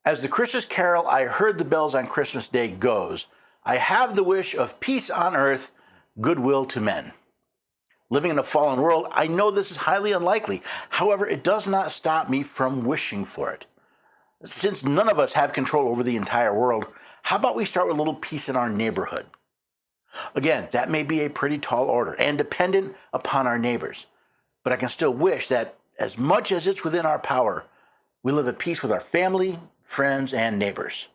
As the Christmas carol, "I Heard the Bells on Christmas Day" goes, I have the wish of peace on earth, goodwill to men. Living in a fallen world, I know this is highly unlikely. However, it does not stop me from wishing for it. Since none of us have control over the entire world, how about we start with a little peace in our neighborhood? Again, that may be a pretty tall order and dependent upon our neighbors, but I can still wish that as much as it's within our power, we live at peace with our family, friends, and neighbors.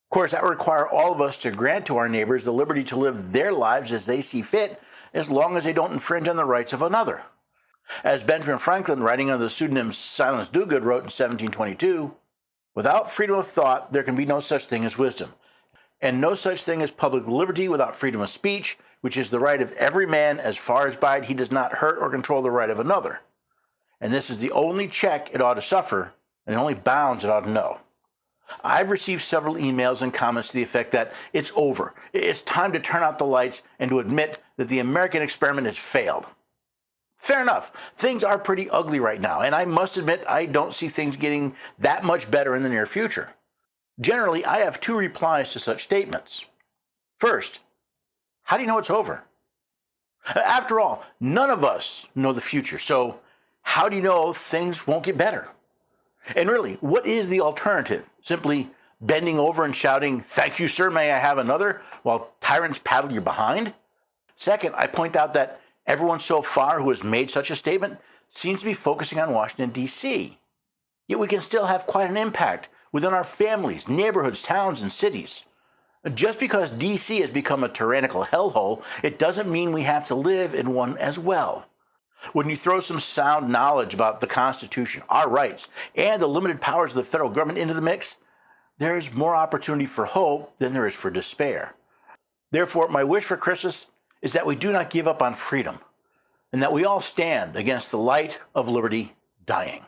Of course, that would require all of us to grant to our neighbors the liberty to live their lives as they see fit, as long as they don't infringe on the rights of another. As Benjamin Franklin, writing under the pseudonym Silence Dogood, wrote in 1722, "Without freedom of thought, there can be no such thing as wisdom, and no such thing as public liberty without freedom of speech, which is the right of every man as far as by it he does not hurt or control the right of another. And this is the only check it ought to suffer, and the only bounds it ought to know." I've received several emails and comments to the effect that it's over. It's time to turn out the lights and to admit that the American experiment has failed. Fair enough. Things are pretty ugly right now, and I must admit I don't see things getting that much better in the near future. Generally, I have two replies to such statements. First, how do you know it's over? After all, none of us know the future, so how do you know things won't get better? And really, what is the alternative? Simply bending over and shouting, "Thank you, sir, may I have another," while tyrants paddle you behind? Second, I point out that everyone so far who has made such a statement seems to be focusing on Washington, D.C. Yet we can still have quite an impact within our families, neighborhoods, towns, and cities. Just because D.C. has become a tyrannical hellhole, it doesn't mean we have to live in one as well. When you throw some sound knowledge about the Constitution, our rights, and the limited powers of the federal government into the mix, there is more opportunity for hope than there is for despair. Therefore, my wish for Christmas is that we do not give up on freedom, and that we all stand against the light of liberty dying.